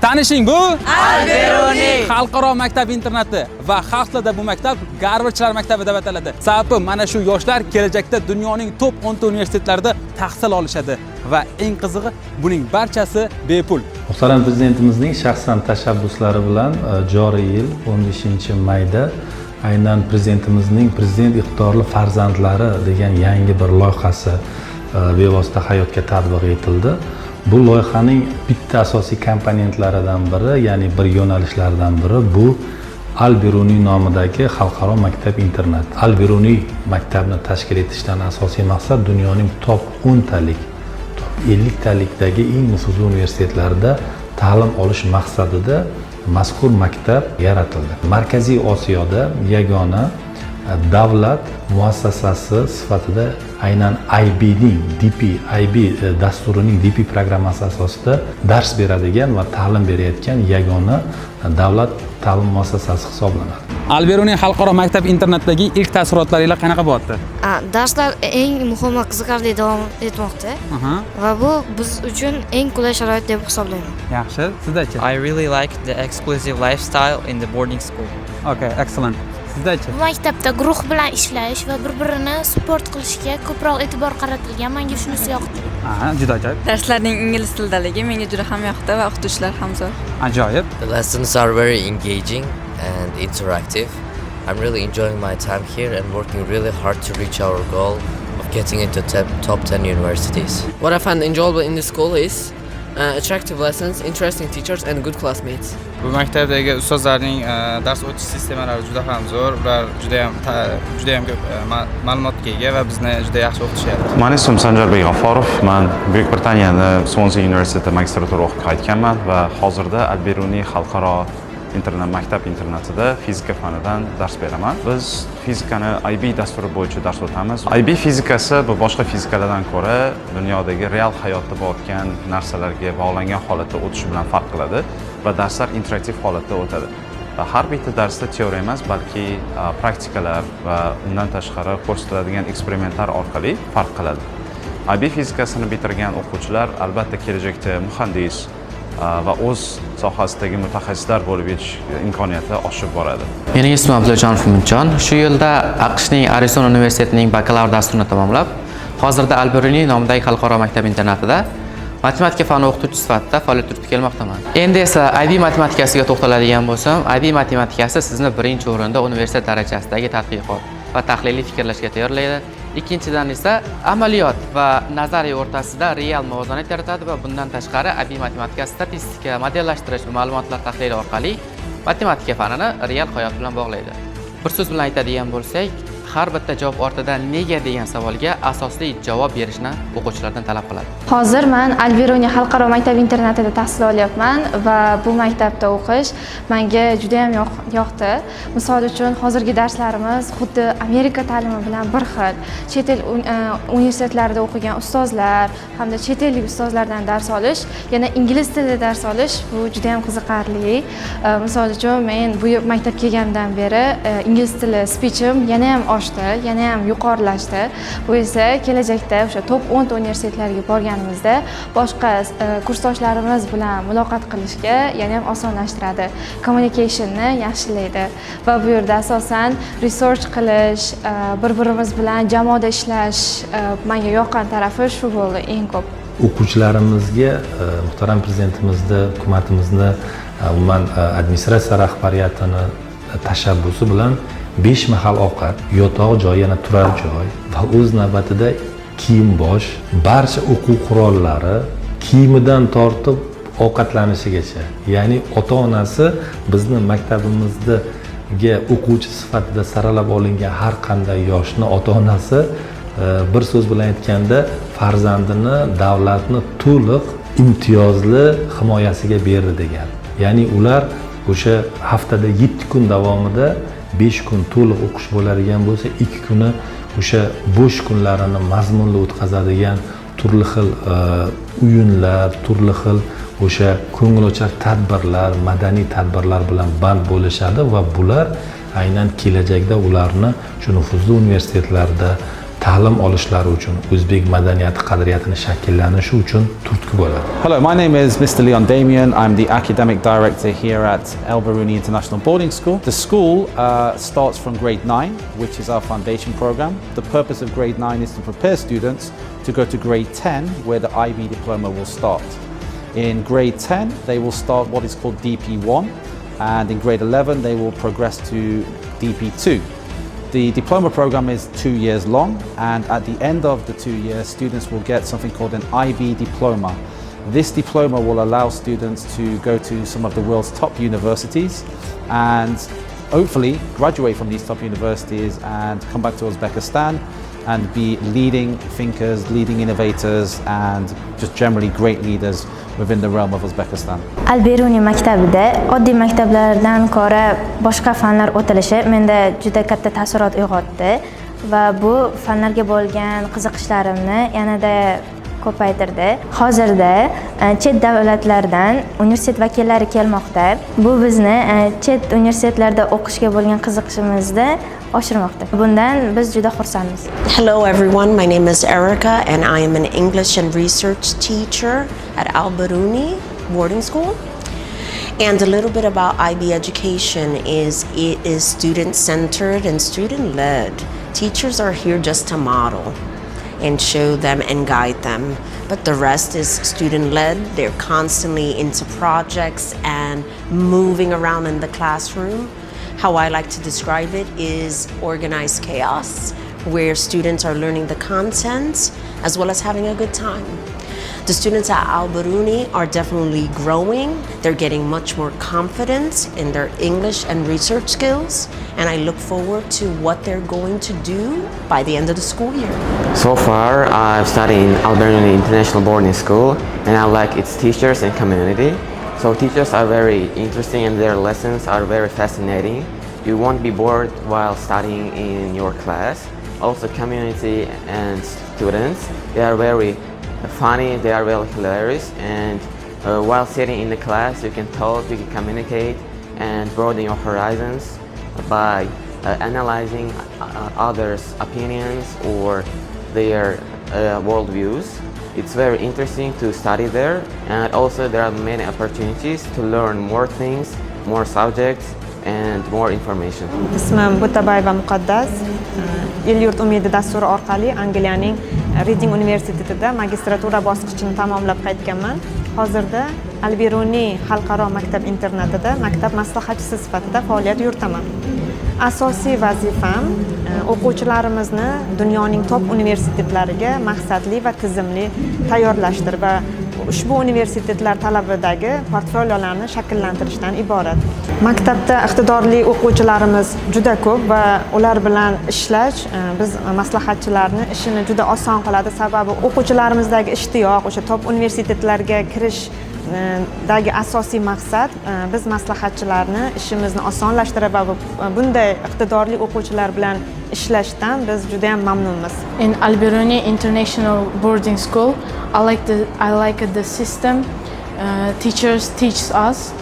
Tanishing, bu Alberoni xalqaro maktab internati va xalq tilida bu maktab Garvardchilar maktabi deb ataladi. Sababi mana shu yoshlar kelajakda dunyoning top 10 ta universitetlarida tahsil olishadi va eng qizig'i buning barchasi bepul. Muhtaram prezidentimizning shaxsan tashabbuslari bilan joriy yil 15-mayda aynan prezidentimizning prezident iqtidorli farzandlari degan yangi bir loyihasi bevosita hayotga tatbiq etildi. Bu loyihaning bitta asosiy komponentlaridan biri, ya'ni bir yo'nalishlaridan biri bu Alberoni nomidagi xalqaro maktab internat. Alberoni maktabni tashkil etishdan asosiy maqsad dunyoning top 10 talik, top 50 talikdagi eng nufuzli universitetlarda ta'lim olish maqsadida mazkur maktab yaratildi. Markaziy Osiyoda yagona davlat muassasasi sifatida aynan IB dasturining DP programmasi asosida dars beradigan va ta'lim berayotgan yagona davlat ta'lim muassasasi hisoblanadi. Alberoni xalqaro maktab internatidagi ilk taassurotlaringiz qanaqa bo'lyapti? Darslar eng muhim va qiziqarli davom etmoqda va bu biz uchun eng qulay sharoit deb hisoblayman. Yaxshi, sizdachi? I really like the exclusive lifestyle in the boarding school. Okay, excellent. Sizdachi? Maktabda guruh bilan ishlash va bir-birini support qilishga ko'proq e'tibor qaratilgan. Menga shunisi yoqdi. Juda ajoyib. Darslarning ingliz tilidaligi menga juda ham yoqdi va o'qituvchilar ham zo'r. Ajoyib. The lessons are very engaging and interactive. I'm really enjoying my time here and working really hard to reach our goal of getting into top 10 universities. What I find enjoyable in the school is attractive lessons, interesting teachers and good classmates. Bu maktabdagi ustozlarning dars o'tish sistemalari juda ham zo'r, ular juda ham ko'p ma'lumotga ega va bizni juda yaxshi o'qitishyapti. Men ismim Sanjarbek G'afforov. Men Buyuk Britaniyada Swansea universitetida magistratura o'qib qaytganman va hozirda Alberoni xalqaro maktab internatida fizika fanidan dars beraman. Biz fizikani IB dasturi bo'yicha dars o'tamiz. IB fizikasi bu boshqa fizikalardan ko'ra dunyodagi real hayotda bo'layotgan narsalarga bog'langan holatda o'tish bilan farq qiladi va darslar interaktiv holatda o'tadi. Va har bitta darsda teoriya emas, balki praktikalar va undan tashqari ko'rsatiladigan eksperimentlar orqali farq qiladi. IB fizikasini bitirgan o'quvchilar albatta kelajakda muhandis va o'z sohasidagi mutaxassislar bo'lib ketish imkoniyati oshib boradi. Mening ismim Abdullajonov Umidjon. Shu yilda AQShning Arizona universitetining bakalavr dasturini tamomlab, hozirda Alberoni nomidagi xalqaro maktab internatida matematika fani o'qituvchi sifatida faoliyat yuritib kelmoqdaman. Endi esa IB matematikasiga to'xtaladigan bo'lsam, IB matematikasi sizni birinchi o'rinda universitet darajasidagi tadqiqot va tahliliy fikrlashga tayyorlaydi. Ikkinchidan esa amaliyot va nazariy o'rtasida real muvozanat yaratadi va bundan tashqari IB matematika statistika, modellashtirish va ma'lumotlar tahlili orqali matematika fanini real hayot bilan bog'laydi. Bir so'z bilan aytadigan bo'lsak, har bitta javob ortidan nega degan savolga asosli javob berishni o'quvchilardan talab qiladi. Hozir men Alberoni xalqaro maktab internatida tahsil olyapman va bu maktabda o'qish menga juda ham yoqdi. Misol uchun hozirgi darslarimiz xuddi Amerika ta'limi bilan bir xil. Chet el universitetlarida o'qigan ustozlar hamda chet ellik ustozlardan dars olish, yana ingliz tilida dars olish bu juda ham qiziqarli. Misol uchun men bu maktabga kelgandan beri ingliz tili speechim yana ham yana ham yuqorilashdi. Bu esa kelajakda o'sha top 10 ta universitetlarga borganimizda boshqa kursdoshlarimiz bilan muloqot qilishga yana ham osonlashtiradi. Communicationni yaxshilaydi va bu yerda asosan research qilish, bir-birimiz bilan jamoada ishlash menga yoqqan tarafi shu bo'ldi eng ko'p. O'quvchilarimizga muhtaram prezidentimizni, hukumatimizni, umuman administratsiya rahbariyatini tashabbusi bilan 5 mahal ovqat, yotoq joy, yana turar joy va o'z navbatida kiyim-bosh, barcha o'quv qurollari, kiyimidan tortib ovqatlanishigacha, ya'ni ota-onasi bizni maktabimizga o'quvchi sifatida saralab olingan har qanday yoshni ota-onasi bir so'z bilan aytganda farzandini davlatni to'liq imtiyozli himoyasiga berdi degan. Ya'ni ular o'sha haftada 7 kun davomida 5 kun to'liq o'qish bo'ladigan bo'lsa, 2 kuni o'sha bo'sh kunlarini mazmunli o'tkazadigan turli xil o'yinlar, turli xil o'sha ko'ngilochar tadbirlar, madaniy tadbirlar bilan band bo'lishadi va bular aynan kelajakda ularni shu nufuzli universitetlarda ta'lim olishlari uchun, o'zbek madaniyati qadriyatini shakllanishi uchun turtki bo'ladi. Hello, my name is Mr. Leon Damien. I'm the academic director here at El Biruni International Boarding School. The school starts from grade 9, which is our foundation program. The purpose of grade 9 is to prepare students to go to grade 10, where the IB diploma will start. In grade 10, they will start what is called DP1, and in grade 11, they will progress to DP2. The diploma program is 2 years long, and at the end of the 2 years, students will get something called an IB diploma. This diploma will allow students to go to some of the world's top universities and hopefully graduate from these top universities and come back to Uzbekistan and be leading thinkers, leading innovators, and just generally great leaders within the realm of Uzbekistan. Al Biruni maktabida oddiy maktablardan ko'ra boshqa fanlar o'tilishi menda juda katta taassurot uyg'otdi va bu fanlarga bo'lgan qiziqishlarimni yanada ko'paytirdi. Hozirda chet davlatlardan universitet vakillari kelmoqda. Bu bizni chet universitetlarda o'qishga bo'lgan qiziqishimizni oshirmoqda. Bundan biz juda xursandmiz. Hello everyone, my name is Erica and I am an English and research teacher at Al Biruni Boarding School. And a little bit about IB education is it is student-centered and student-led. Teachers are here just to model and show them and guide them, but the rest is student-led. They're constantly into projects and moving around in the classroom. How I like to describe it is organized chaos, where students are learning the content as well as having a good time. The students at Al Biruni are definitely growing. They're getting much more confidence in their English and research skills, and I look forward to what they're going to do by the end of the school year. So far, I've studied in Al Biruni International Boarding School, and I like its teachers and community. So teachers are very interesting and their lessons are very fascinating. You won't be bored while studying in your class. Also community and students, they are very funny, they are very hilarious, and while sitting in the class you can talk, you can communicate and broaden your horizons by analyzing others' opinions or their worldviews. It's very interesting to study there, and also there are many opportunities to learn more things, more subjects and more information. Ismim Butabayeva Muqaddas. El-yurt umidi dasturi orqali Angliyaning Reading universitetida magistratura bosqichini tamomlab qaytganman. Hozirda Al Biruni xalqaro maktab internatida maktab maslahatchisi sifatida faoliyat yuritaman. Asosiy vazifam o'quvchilarimizni dunyoning top universitetlariga maqsadli va tizimli tayyorlashdir va ushbu universitetlar talabidagi portfoliolarni shakllantirishdan iborat. Maktabda iqtidorli o'quvchilarimiz juda ko'p va ular bilan ishlash biz maslahatchilarni ishini juda oson qiladi. Sababi o'quvchilarimizdagi ishtiyoq, o'sha top universitetlarga kirish dagi asosiy maqsad biz maslahatchilarni ishimizni osonlashtirib va bunday iqtidorli o'quvchilar bilan ishlashdan biz juda ham mamnunmiz. In Al Biruni International Boarding School, I like the system. Teachers teach us.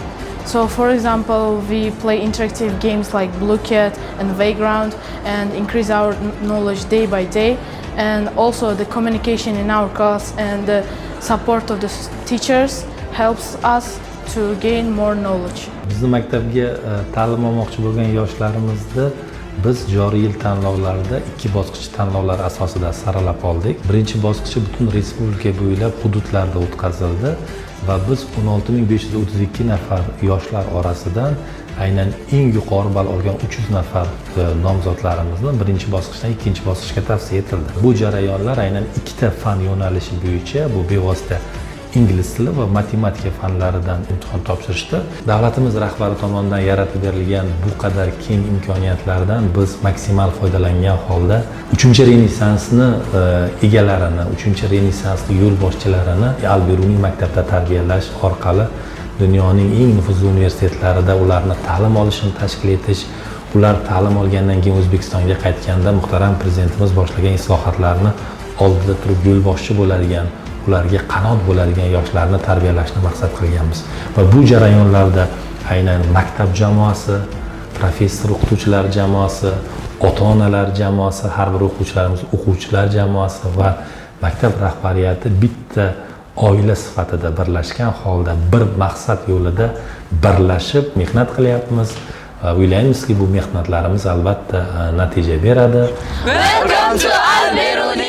So for example, we play interactive games like Blue Cat and Playground and increase our knowledge day by day. And also the communication in our class and the support of the teachers helps us to gain more knowledge. Bizni maktabga ta'lim olmoqchi bo'lgan yoshlarimizni biz joriy yil tanlovlarida 2 bosqich tanlovlar asosida saralab oldik. Birinchi bosqichi butun respublika bo'ylab hududlarda o'tkazildi va biz 16532 nafar yoshlar orasidan aynan eng yuqori ball olgan 300 nafar nomzodlarimizni birinchi bosqichdan ikkinchi bosqichga tavsiya etildi. Bu jarayonlar aynan ikkita fan yo'nalishi bo'yicha, bu bevosita ingliz tili va matematika fanlaridan imtihon topshirishdi. Davlatimiz rahbari tomonidan yaratib berilgan bu qadar keng imkoniyatlardan biz maksimal foydalangan holda 3-renesansni egalarini, 3-renesansli yo'lboshchilarini Al Biruni maktabda tarbiyalash orqali dunyoning eng nufuzli universitetlarida ularni ta'lim olishini tashkil etish, ular ta'lim olgandan keyin O'zbekistonga qaytganda muhtaram prezidentimiz boshlagan islohotlarni oldida turib yo'lboshchi bo'ladigan, ularga qanot bo'ladigan yoshlarni tarbiyalashni maqsad qilganmiz. Va bu jarayonlarda aynan maktab jamoasi, professor o'qituvchilar jamoasi, ota-onalar jamoasi, har bir o'quvchilarimiz o'quvchilar jamoasi va maktab rahbariyati bitta oila sifatida birlashgan holda bir maqsad yo'lida birlashib mehnat qilyapmiz. O'ylaymizki, bu mehnatlarimiz albatta natija beradi. Welcome to Al Beruni!